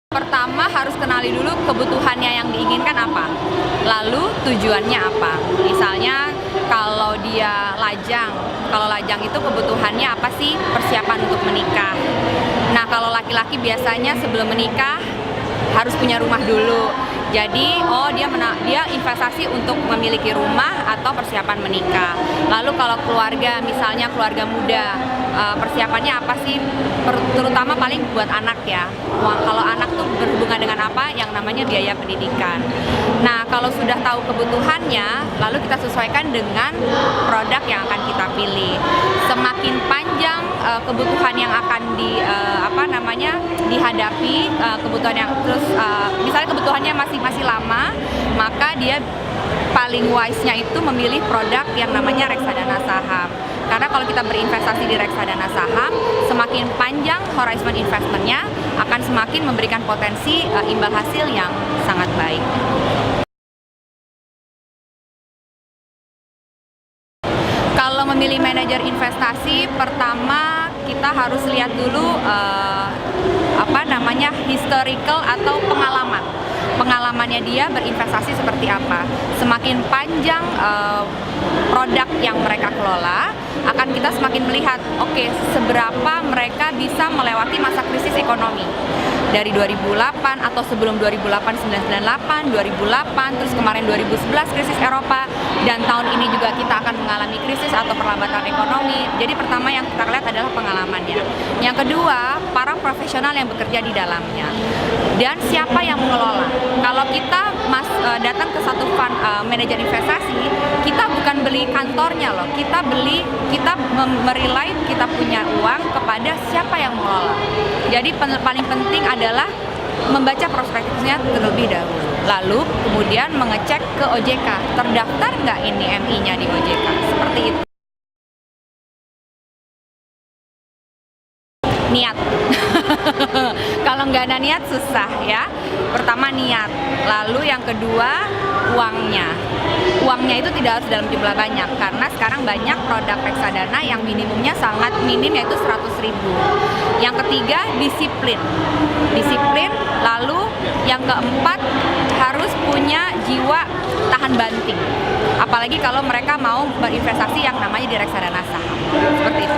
Pertama harus kenali dulu kebutuhannya yang diinginkan apa, lalu tujuannya apa. Misalnya kalau lajang itu kebutuhannya apa sih? Persiapan untuk menikah. Nah kalau laki-laki biasanya sebelum menikah harus punya rumah dulu. Jadi dia investasi untuk memiliki rumah atau persiapan menikah. Lalu kalau keluarga, misalnya keluarga muda, persiapannya apa sih? Terutama paling buat anak ya. Kalau anak tuh berhubungan dengan apa? Yang namanya biaya pendidikan. Nah kalau sudah tahu kebutuhannya, lalu kita sesuaikan dengan produk yang akan kita pilih. Semakin panjang kebutuhan yang akan dihadapi, kebutuhan yang misalnya kebutuhannya masih lama, maka dia paling wise-nya itu memilih produk yang namanya reksadana saham. Karena kalau kita berinvestasi di reksadana saham, semakin panjang horizon investment-nya akan semakin memberikan potensi imbal hasil yang sangat baik. Kalau memilih manajer investasi, pertama kita harus lihat dulu historical atau pengalamannya dia berinvestasi seperti apa. Semakin panjang produk yang mereka kelola, akan kita semakin melihat seberapa mereka bisa melewati masa krisis ekonomi dari 2008 atau sebelum 2008, 1998, 2008, terus kemarin 2011 krisis Eropa, dan tahun ini juga kita akan mengalami krisis atau perlambatan ekonomi. Jadi pertama yang kita lihat adalah pengalamannya. Yang kedua, para profesional yang bekerja di dalamnya dan siapa yang mengelola. Kalau kita datang ke satu fund manajer investasi, kita bukan beli kantornya loh, kita merely kita punya uang kepada siapa yang mengelola. Jadi paling penting adalah membaca prospektusnya terlebih dahulu, lalu kemudian mengecek ke OJK, terdaftar nggak ini MI-nya di OJK, seperti itu. Niat. Kalau nggak ada niat susah ya. Pertama niat, lalu yang kedua uangnya. Uangnya itu tidak harus dalam jumlah banyak, karena sekarang banyak produk reksadana yang minimumnya sangat minim, yaitu 100.000. Yang ketiga disiplin. Lalu yang keempat harus punya jiwa tahan banting. Apalagi kalau mereka mau berinvestasi yang namanya di reksadana saham. Seperti itu.